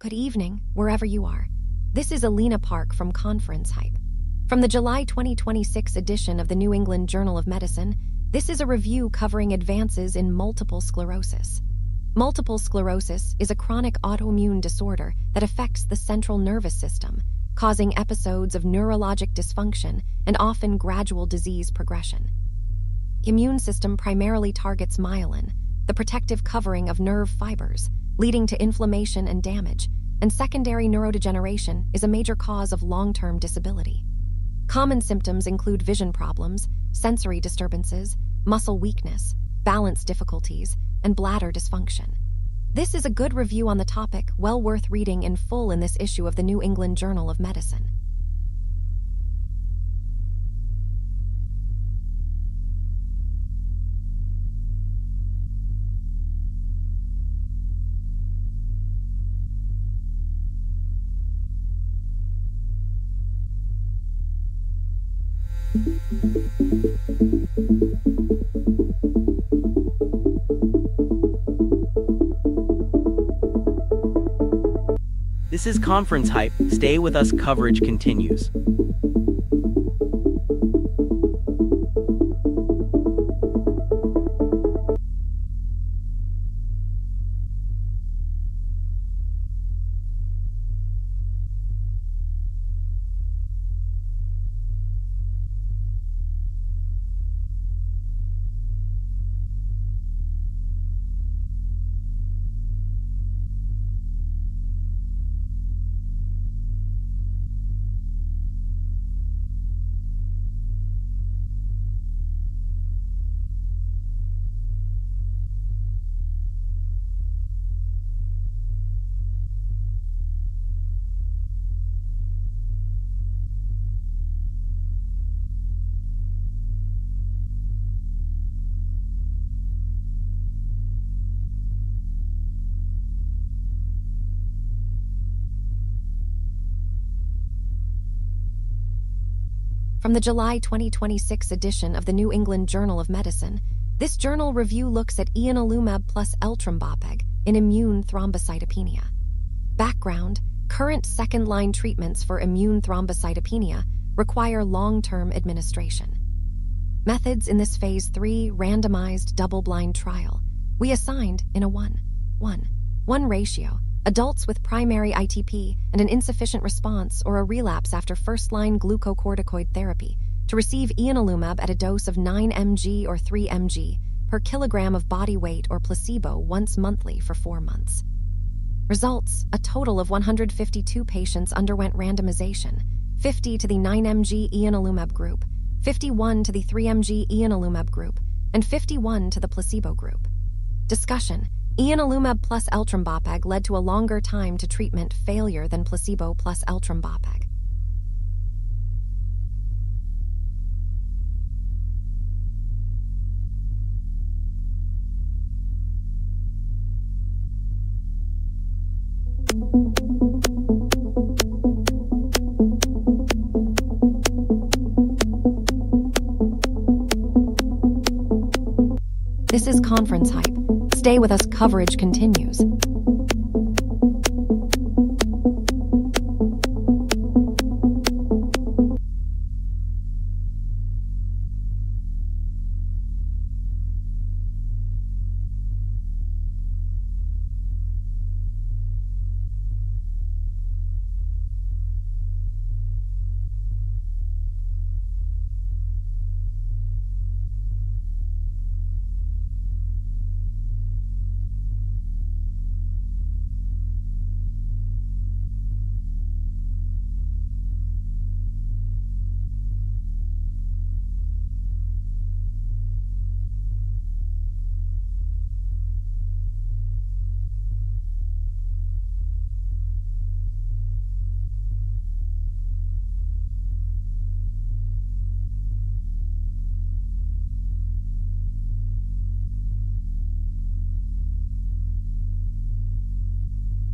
Good evening, wherever you are. This is Alina Park from ConferenceHype. From the July 2026 edition of the New England Journal of Medicine, this is a review covering advances in multiple sclerosis. Multiple sclerosis is a chronic autoimmune disorder that affects the central nervous system, causing episodes of neurologic dysfunction and often gradual disease progression. The immune system primarily targets myelin, the protective covering of nerve fibers, leading to inflammation and damage, and secondary neurodegeneration is a major cause of long-term disability. Common symptoms include vision problems, sensory disturbances, muscle weakness, balance difficulties, and bladder dysfunction. This is a good review on the topic, well worth reading in full in this issue of the New England Journal of Medicine. This is ConferenceHype. Stay with us, coverage continues. From the July 2026 edition of the New England Journal of Medicine, this journal review looks at ianalumab plus eltrombopag in immune thrombocytopenia. Background: current second-line treatments for immune thrombocytopenia require long-term administration. Methods in this Phase 3 randomized double-blind trial, we assigned in a 1:1 ratio adults with primary ITP and an insufficient response or a relapse after first-line glucocorticoid therapy to receive ianalumab at a dose of 9 mg or 3 mg per kilogram of body weight or placebo once monthly for 4 months. Results: a total of 152 patients underwent randomization, 50 to the 9 mg ianalumab group, 51 to the 3 mg ianalumab group, and 51 to the placebo group. Discussion: ianalumab plus eltrombopag led to a longer time to treatment failure than placebo plus eltrombopag. This is ConferenceHype. Stay with us, coverage continues.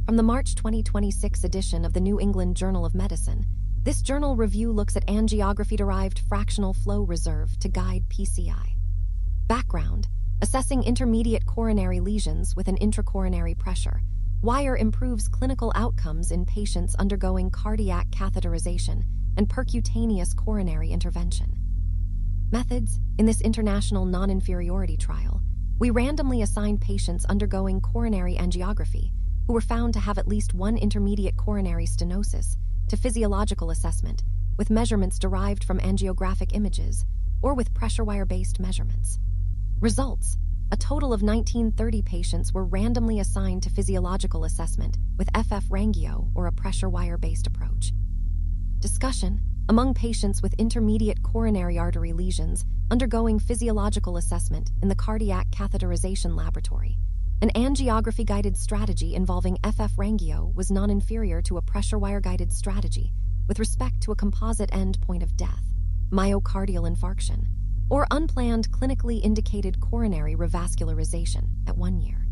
From the March 2026 edition of the New England Journal of Medicine, this journal review looks at angiography-derived fractional flow reserve to guide PCI. Background: assessing intermediate coronary lesions with an intracoronary pressure, Wire improves clinical outcomes in patients undergoing cardiac catheterization and percutaneous coronary intervention. Methods: in this international non-inferiority trial, we randomly assigned patients undergoing coronary angiography who were found to have at least one intermediate coronary stenosis to physiological assessment with measurements derived from angiographic images or with pressure wire-based measurements. Results: a total of 1930 patients were randomly assigned to physiological assessment with FF Rangio or a pressure wire-based approach. Discussion: among patients with intermediate coronary artery lesions undergoing physiological assessment in the cardiac catheterization laboratory, an angiography-guided strategy involving FF Rangio was non-inferior to a pressure wire-guided strategy with respect to a composite end point of death, myocardial infarction, or unplanned clinically indicated coronary revascularization at 1 year.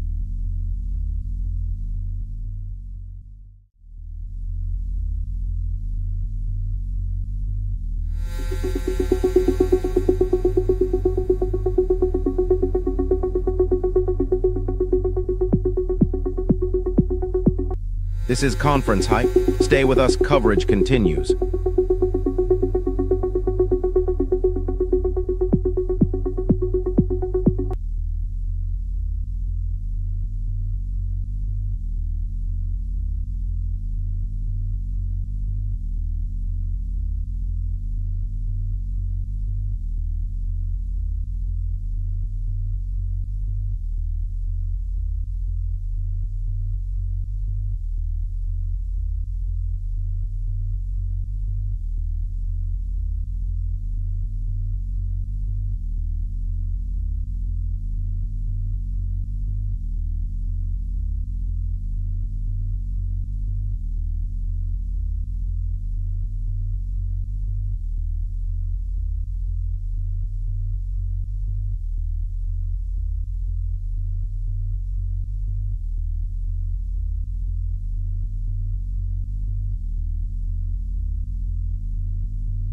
This is ConferenceHype. Stay with us, coverage continues.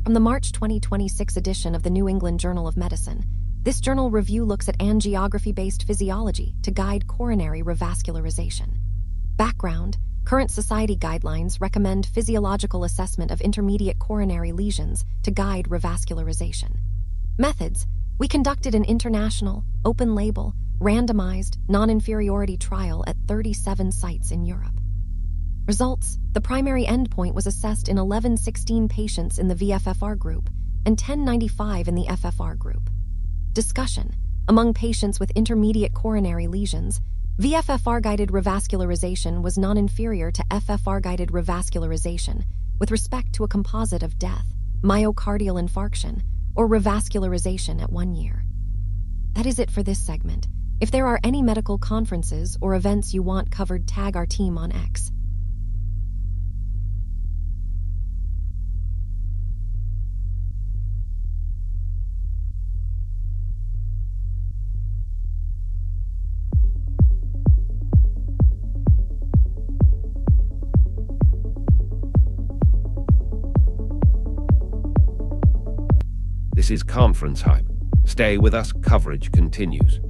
From the March 2026 edition of the New England Journal of Medicine, this journal review looks at angiography-based physiology to guide coronary revascularization. Background: current society guidelines recommend physiological assessment of intermediate coronary lesions to guide revascularization. Methods: we conducted an international, open-label, randomized, non-inferiority trial at 37 sites in Europe. Results: the primary endpoint was assessed in 1116 patients in the VFFR group and 1095 in the FFR group. Discussion: among patients with intermediate coronary lesions, VFFR-guided revascularization was non-inferior to FFR-guided revascularization with respect to a composite of death, myocardial infarction, or revascularization at 1 year. That is it for this segment. If there are any medical conferences or events you want covered, tag our team on X. This is ConferenceHype. Stay with us, coverage continues.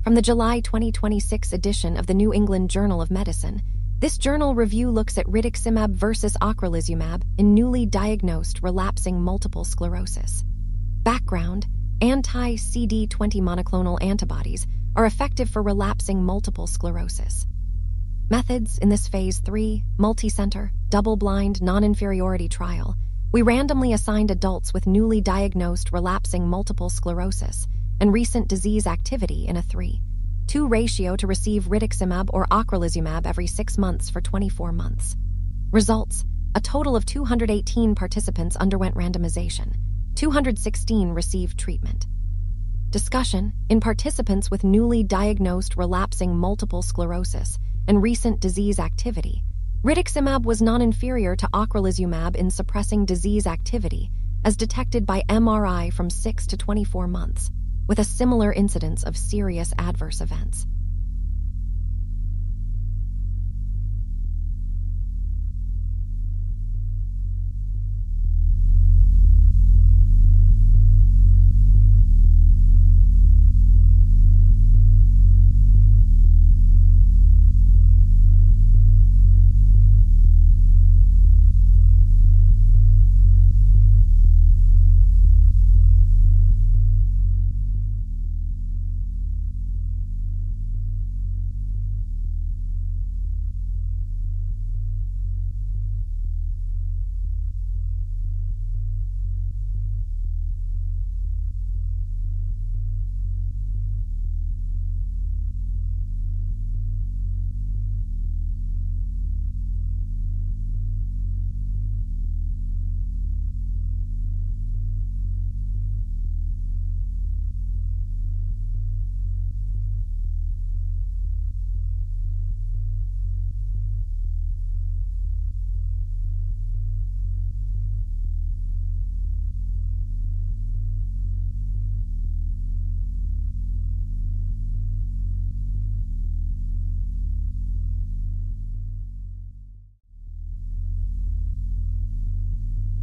From the July 2026 edition of the New England Journal of Medicine, this journal review looks at rituximab versus ocrelizumab in newly diagnosed relapsing multiple sclerosis. Background: anti-CD20 monoclonal antibodies are effective for relapsing multiple sclerosis. Methods in this Phase 3, multi-center, double-blind, non-inferiority trial, we randomly assigned adults with newly diagnosed relapsing multiple sclerosis and recent disease activity in a 3:2 ratio to receive rituximab or ocrelizumab every 6 months for 24 months. Results: a total of 218 participants underwent randomization. 216 received treatment. Discussion: in participants with newly diagnosed relapsing multiple sclerosis and recent disease activity, rituximab was non-inferior to ocrelizumab in suppressing disease activity as detected by MRI from 6 to 24 months, with a similar incidence of serious adverse events.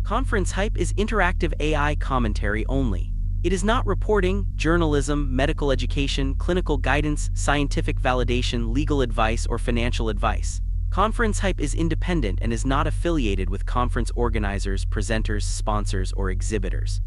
ConferenceHype is interactive AI commentary only. It is not reporting, journalism, medical education, clinical guidance, scientific validation, legal advice, or financial advice. ConferenceHype is independent and is not affiliated with conference organizers, presenters, sponsors, or exhibitors.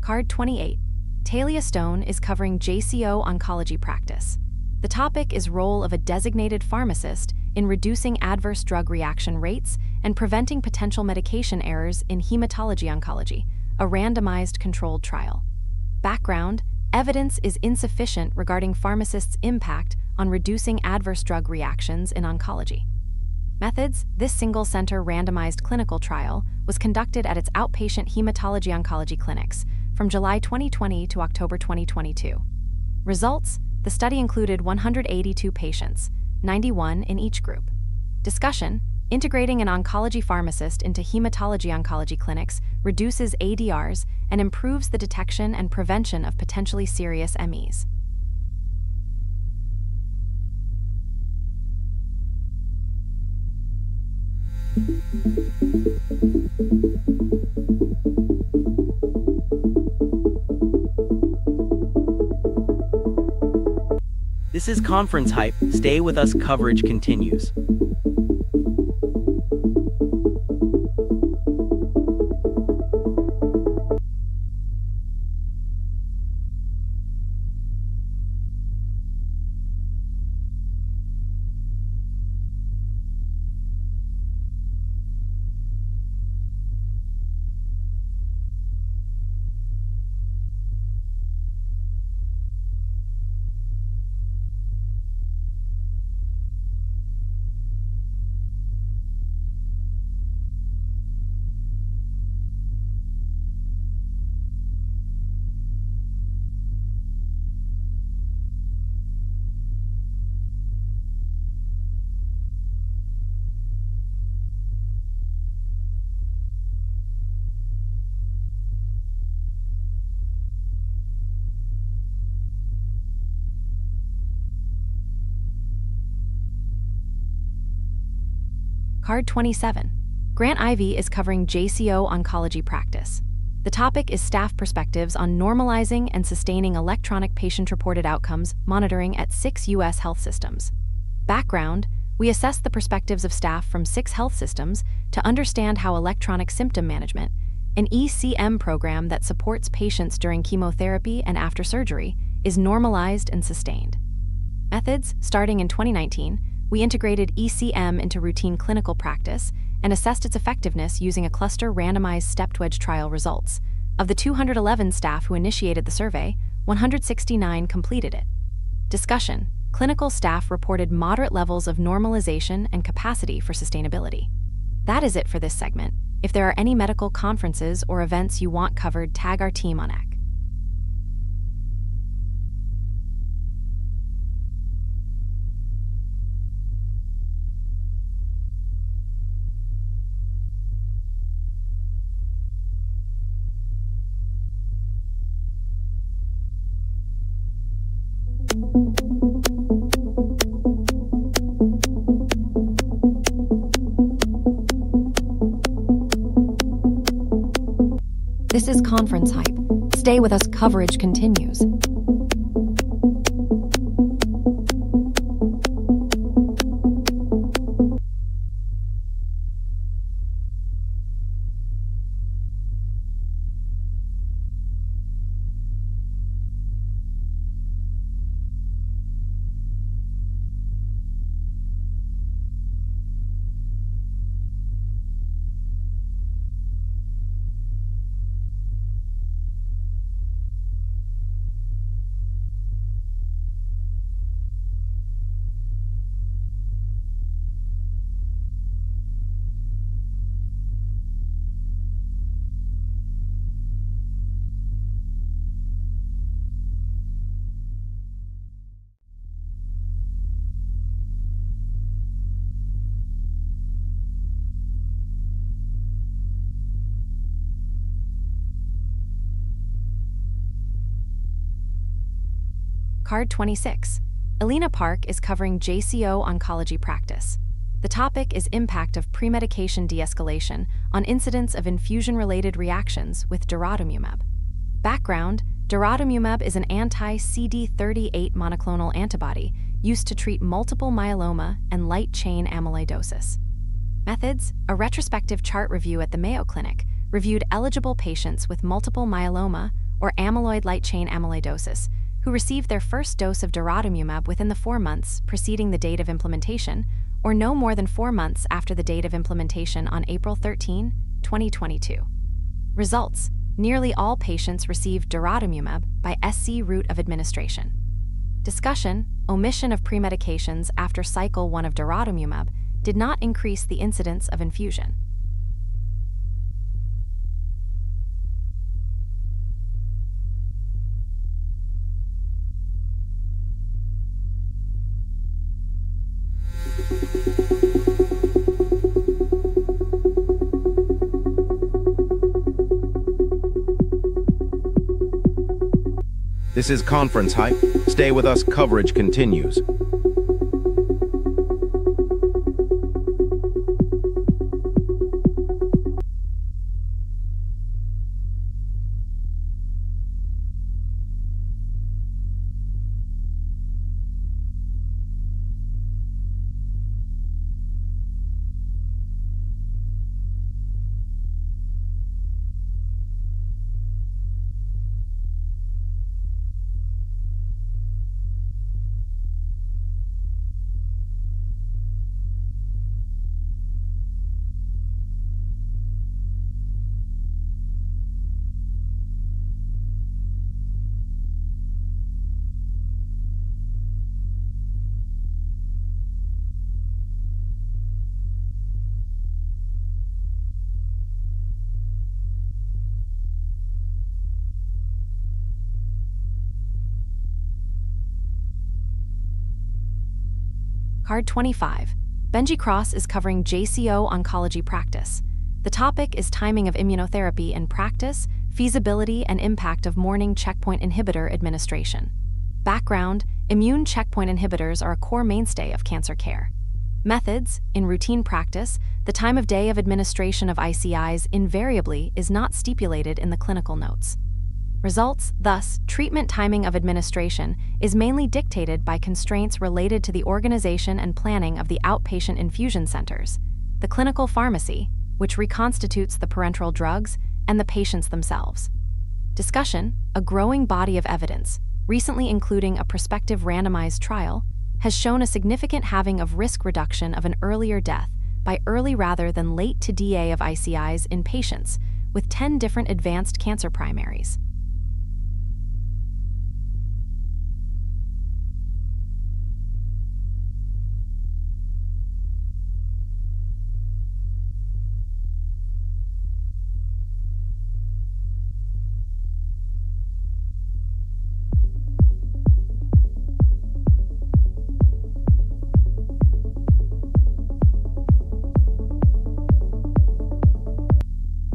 Card 28. Talia Stone is covering JCO oncology practice. The topic is role of a designated pharmacist in reducing adverse drug reaction rates and preventing potential medication errors in hematology oncology, a randomized controlled trial. Background: evidence is insufficient regarding pharmacists' impact on reducing adverse drug reactions in oncology. Methods: this single-center randomized clinical trial was conducted at its outpatient hematology oncology clinics from July 2020 to October 2022. Results: the study included 182 patients, 91 in each group. Discussion: integrating an oncology pharmacist into hematology oncology clinics reduces ADRs and improves the detection and prevention of potentially serious MEs. This is ConferenceHype. Stay with us, coverage continues. Card 27. Grant Ivy is covering JCO Oncology Practice. The topic is staff perspectives on normalizing and sustaining electronic patient-reported outcomes monitoring at 6 U.S. health systems. Background: we assess the perspectives of staff from 6 health systems to understand how electronic symptom management, an ECM program that supports patients during chemotherapy and after surgery, is normalized and sustained. Methods: starting in 2019, we integrated ECM into routine clinical practice and assessed its effectiveness using a cluster randomized stepped-wedge trial results. Of the 211 staff who initiated the survey, 169 completed it. Discussion: clinical staff reported moderate levels of normalization and capacity for sustainability. That is it for this segment. If there are any medical conferences or events you want covered, tag our team on X. This is ConferenceHype. Stay with us, coverage continues. Card 26. Elena Park is covering JCO Oncology Practice. The topic is impact of premedication de-escalation on incidence of infusion-related reactions with daratumumab. Background: daratumumab is an anti-CD38 monoclonal antibody used to treat multiple myeloma and light chain amyloidosis. Methods: a retrospective chart review at the Mayo Clinic reviewed eligible patients with multiple myeloma or amyloid light chain amyloidosis who received their first dose of daratumumab within the 4 months preceding the date of implementation, or no more than 4 months after the date of implementation on April 13, 2022. Results: nearly all patients received daratumumab by SC route of administration. Discussion: omission of premedications after cycle 1 of daratumumab did not increase the incidence of infusion. This is ConferenceHype. Stay with us, coverage continues. Card 25. Benji Cross is covering JCO Oncology Practice. The topic is timing of immunotherapy in practice, feasibility and impact of morning checkpoint inhibitor administration. Background: immune checkpoint inhibitors are a core mainstay of cancer care. Methods: in routine practice, the time of day of administration of ICIs invariably is not stipulated in the clinical notes. Results: thus, treatment timing of administration is mainly dictated by constraints related to the organization and planning of the outpatient infusion centers, the clinical pharmacy, which reconstitutes the parenteral drugs, and the patients themselves. Discussion: a growing body of evidence, recently including a prospective randomized trial, has shown a significant halving of risk reduction of an earlier death by early rather than late to DA of ICIs in patients with 10 different advanced cancer primaries.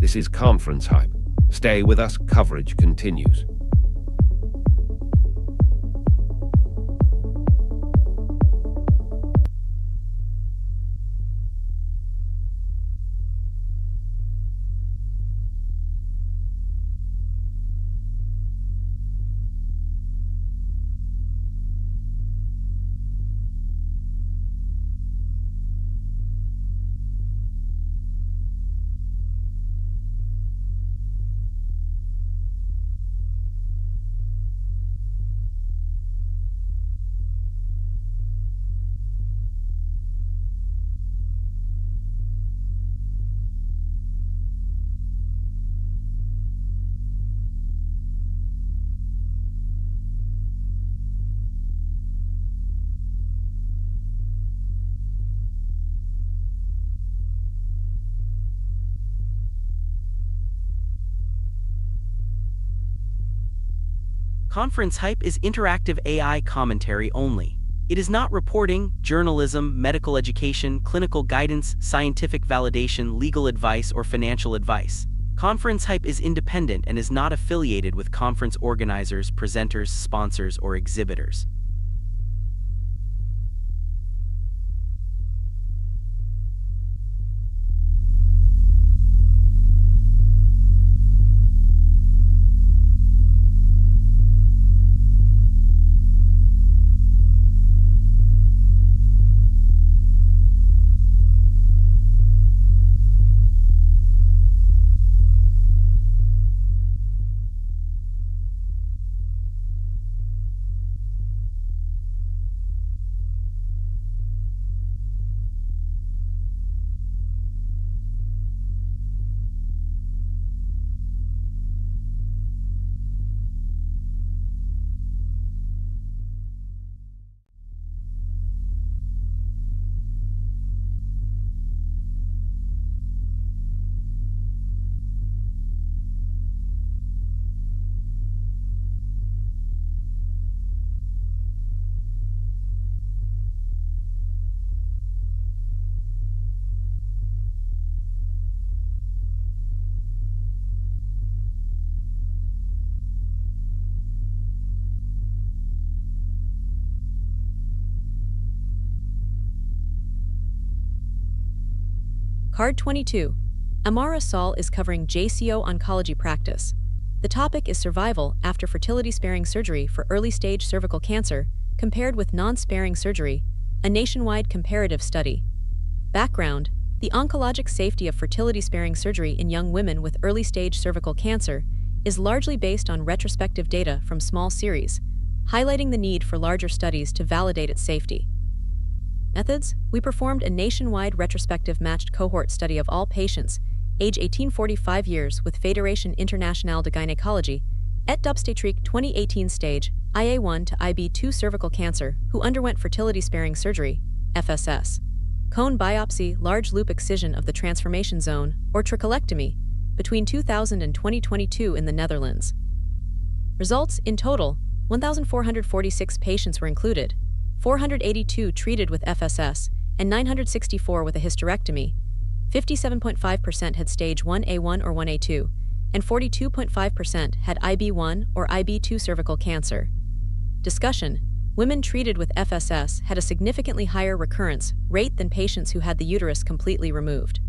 This is ConferenceHype. Stay with us, coverage continues. ConferenceHype is interactive AI commentary only. It is not reporting, journalism, medical education, clinical guidance, scientific validation, legal advice, or financial advice. ConferenceHype is independent and is not affiliated with conference organizers, presenters, sponsors, or exhibitors. Card 22. Amara Saul is covering JCO oncology practice. The topic is survival after fertility-sparing surgery for early-stage cervical cancer compared with non-sparing surgery, a nationwide comparative study. Background: the oncologic safety of fertility-sparing surgery in young women with early-stage cervical cancer is largely based on retrospective data from small series, highlighting the need for larger studies to validate its safety. Methods: we performed a nationwide retrospective matched cohort study of all patients, age 18-45 years with Fédération Internationale de Gynecologie, et d'Obstétrique 2018 stage, IA1 to IB2 cervical cancer, who underwent fertility-sparing surgery, FSS, cone biopsy, large loop excision of the transformation zone, or tricholectomy, between 2000 and 2022 in the Netherlands. Results: in total, 1,446 patients were included, 482 treated with FSS, and 964 with a hysterectomy. 57.5% had stage 1A1 or 1A2, and 42.5% had IB1 or IB2 cervical cancer. Discussion: women treated with FSS had a significantly higher recurrence rate than patients who had the uterus completely removed.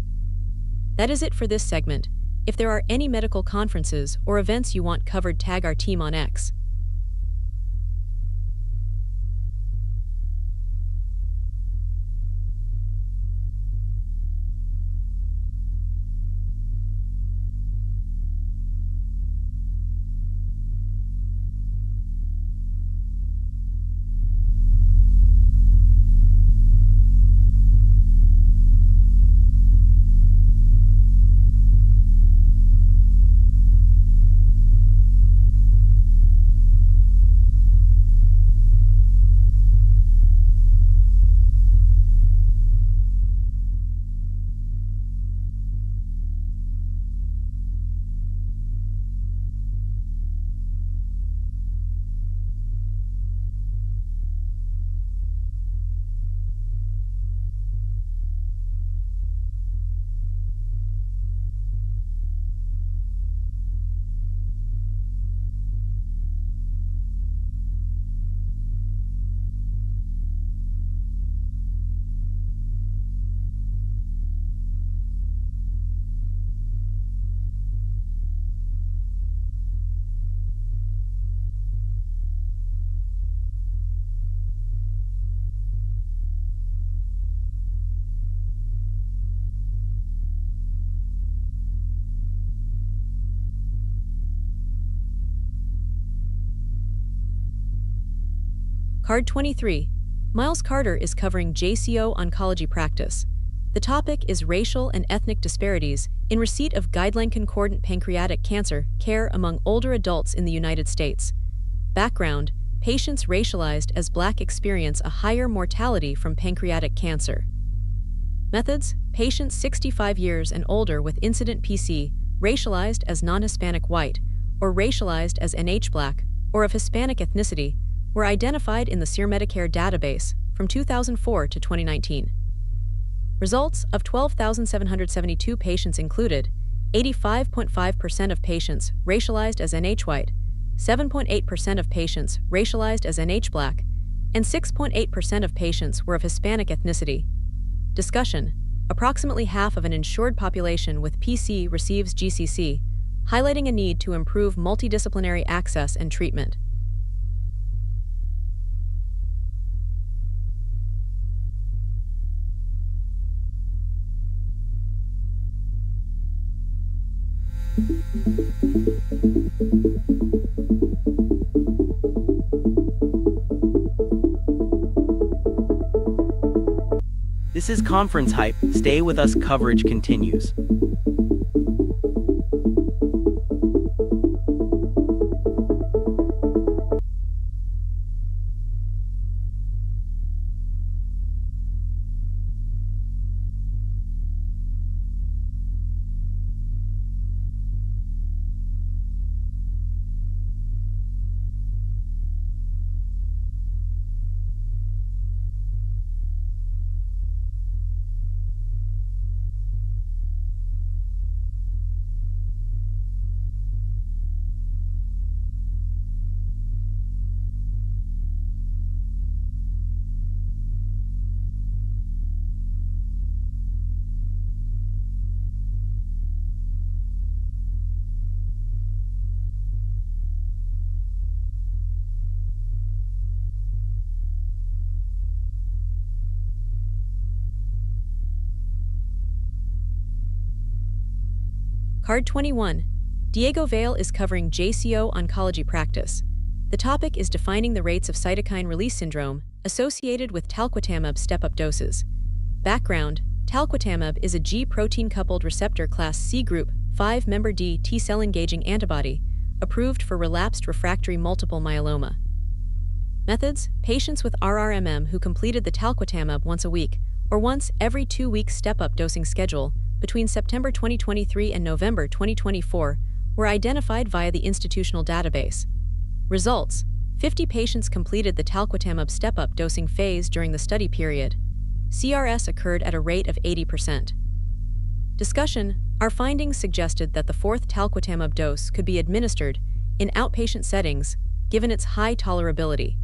That is it for this segment. If there are any medical conferences or events you want covered, tag our team on X. Card 23. Miles Carter is covering JCO oncology practice. The topic is racial and ethnic disparities in receipt of guideline-concordant pancreatic cancer care among older adults in the United States. Background: patients racialized as Black experience a higher mortality from pancreatic cancer. Methods: patients 65 years and older with incident PC, racialized as non-Hispanic white, or racialized as NH Black, or of Hispanic ethnicity, were identified in the SEER Medicare database from 2004 to 2019. Results of 12,772 patients included 85.5% of patients racialized as NH white, 7.8% of patients racialized as NH Black, and 6.8% of patients were of Hispanic ethnicity. Discussion: approximately half of an insured population with PC receives GCC, highlighting a need to improve multidisciplinary access and treatment. This is Conference Hype. Stay with us, coverage continues. Card 21. Diego Vale is covering JCO oncology practice. The topic is defining the rates of cytokine release syndrome associated with talquetamab step-up doses. Background: talquetamab is a G protein-coupled receptor class C group 5 member D T-cell engaging antibody approved for relapsed refractory multiple myeloma. Methods: patients with RRMM who completed the talquetamab once a week or once every 2 weeks step-up dosing schedule between September 2023 and November 2024 were identified via the institutional database. Results: 50 patients completed the talquetamab step-up dosing phase during the study period. CRS occurred at a rate of 80%. Discussion: our findings suggested that the fourth talquetamab dose could be administered in outpatient settings given its high tolerability.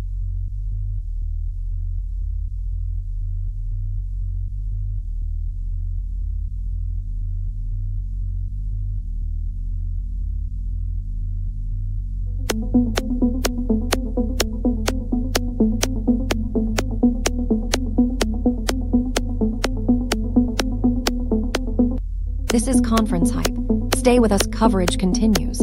Conference Hype. Stay with us, coverage continues.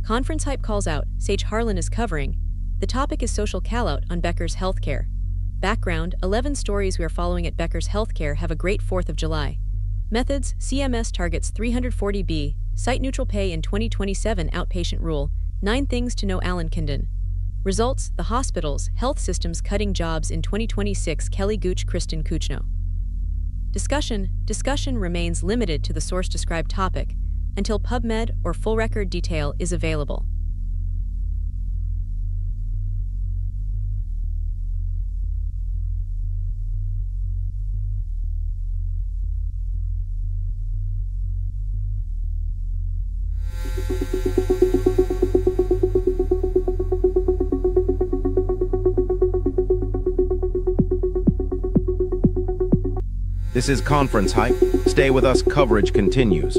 ConferenceHype calls out, Sage Harlan is covering. The topic is social callout on Becker's Healthcare. Background, 11 stories we are following at Becker's Healthcare have a great 4th of July. Methods, CMS targets 340B, site-neutral pay in 2027 outpatient rule, 9 things to know Alan Kindon. Results, the hospitals, health systems cutting jobs in 2026 Kelly Gooch Kristen Kuchno. Discussion remains limited to the source-described topic, until PubMed or full record detail is available. This is Conference Hype. Stay with us, coverage continues.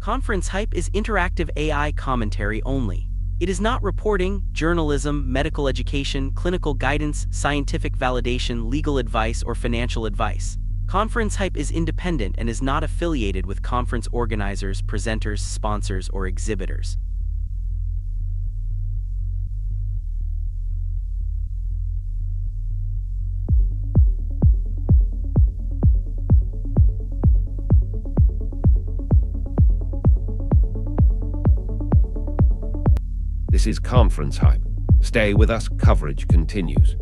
ConferenceHype is interactive AI commentary only. It is not reporting, journalism, medical education, clinical guidance, scientific validation, legal advice, or financial advice. ConferenceHype is independent and is not affiliated with conference organizers, presenters, sponsors, or exhibitors. This is Conference Hype. Stay with us, coverage continues.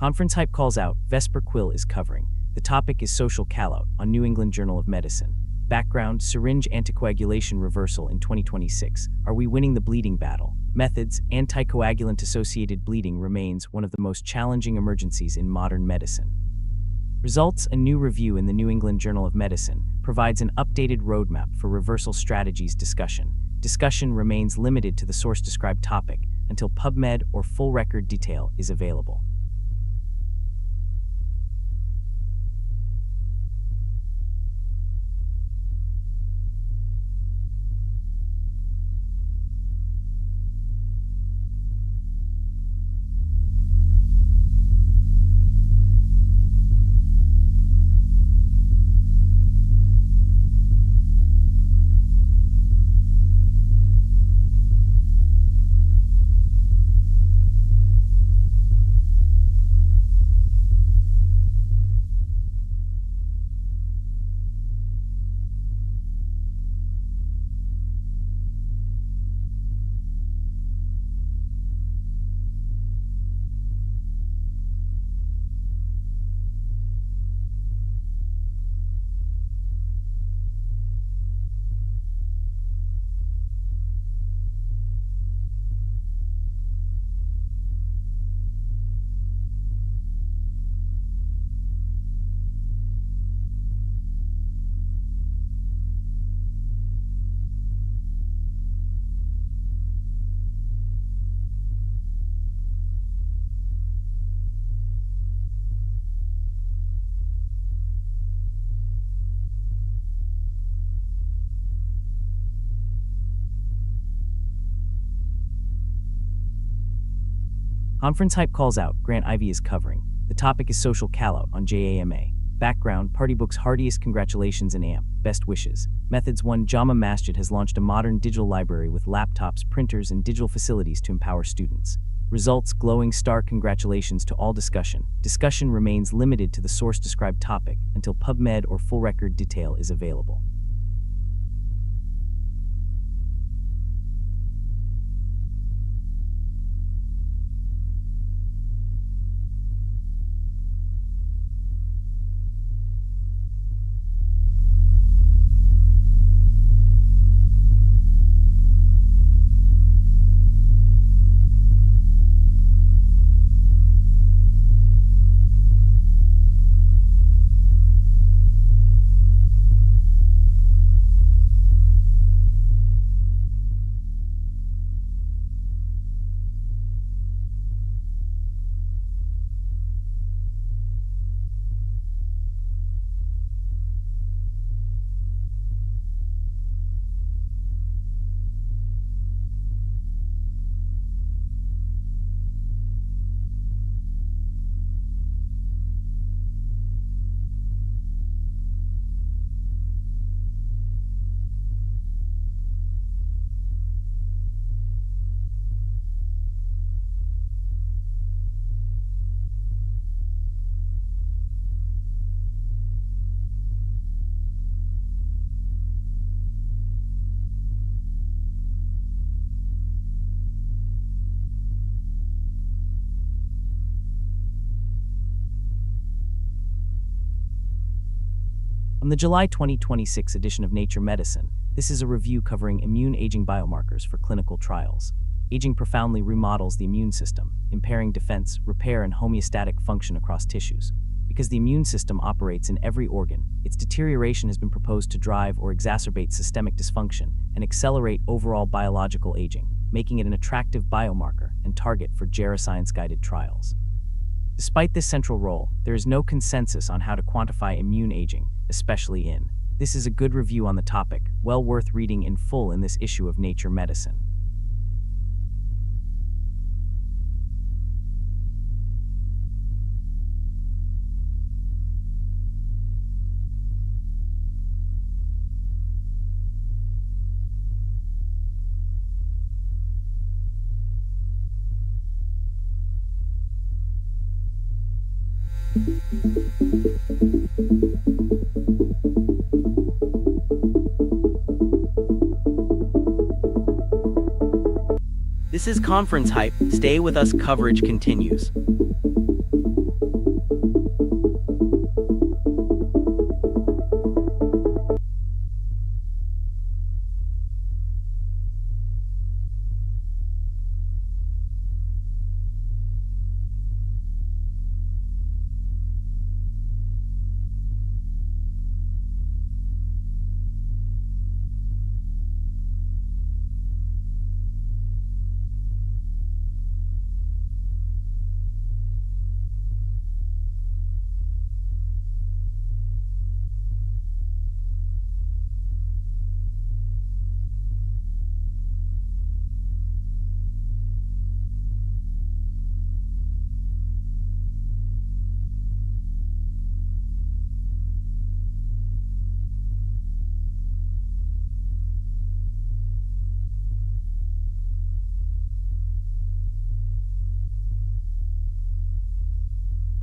ConferenceHype calls out, Vesper Quill is covering. The topic is social callout on New England Journal of Medicine. Background, syringe anticoagulation reversal in 2026. Are we winning the bleeding battle? Methods, anticoagulant-associated bleeding remains one of the most challenging emergencies in modern medicine. Results: a new review in the New England Journal of Medicine provides an updated roadmap for reversal strategies discussion. Discussion remains limited to the source-described topic until PubMed or full record detail is available. ConferenceHype calls out, Grant Ivy is covering. The topic is social callout on JAMA. Background: Party Book's heartiest congratulations and best wishes. Methods: 1. Jama Masjid has launched a modern digital library with laptops, printers, and digital facilities to empower students. Results: glowing star congratulations to all discussion. Discussion remains limited to the source-described topic until PubMed or full record detail is available. From the July 2026 edition of Nature Medicine, this is a review covering immune aging biomarkers for clinical trials. Aging profoundly remodels the immune system, impairing defense, repair, and homeostatic function across tissues. Because the immune system operates in every organ, its deterioration has been proposed to drive or exacerbate systemic dysfunction and accelerate overall biological aging, making it an attractive biomarker and target for geroscience-guided trials. Despite this central role, there is no consensus on how to quantify immune aging, especially in. This is a good review on the topic, well worth reading in full in this issue of Nature Medicine. This is ConferenceHype. Stay with us, coverage continues.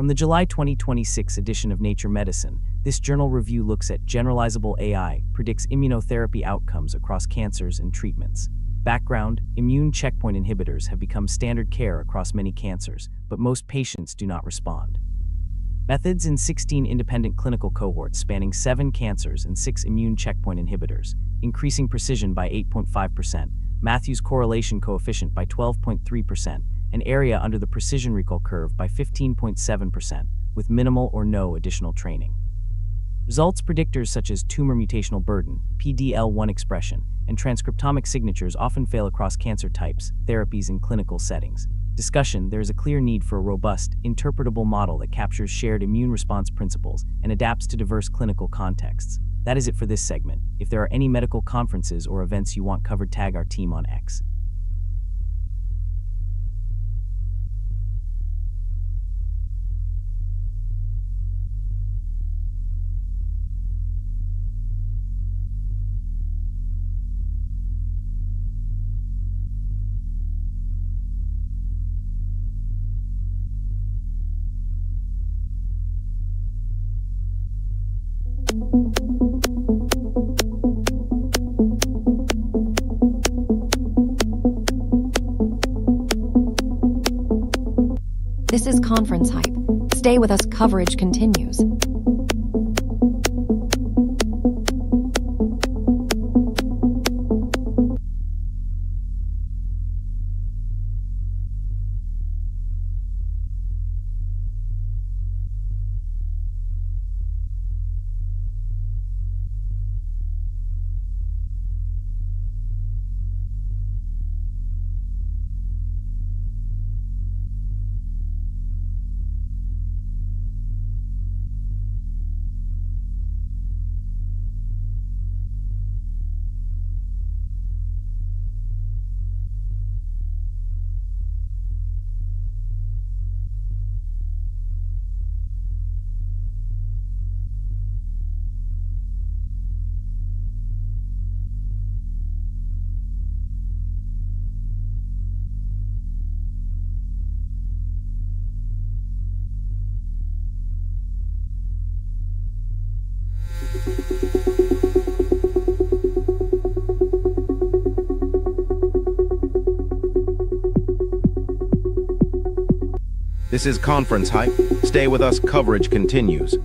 From the July 2026 edition of Nature Medicine, this journal review looks at generalizable AI predicts immunotherapy outcomes across cancers and treatments. Background: immune checkpoint inhibitors have become standard care across many cancers, but most patients do not respond. Methods in 16 independent clinical cohorts spanning 7 cancers and 6 immune checkpoint inhibitors, increasing precision by 8.5%, Matthews correlation coefficient by 12.3%, and area under the precision recall curve by 15.7%, with minimal or no additional training. Results predictors such as tumor mutational burden, PDL1 expression, and transcriptomic signatures often fail across cancer types, therapies, and clinical settings. Discussion: there is a clear need for a robust, interpretable model that captures shared immune response principles and adapts to diverse clinical contexts. That is it for this segment. If there are any medical conferences or events you want covered, tag our team on X. This is ConferenceHype. Stay with us, coverage continues. This is ConferenceHype. Stay with us, coverage continues.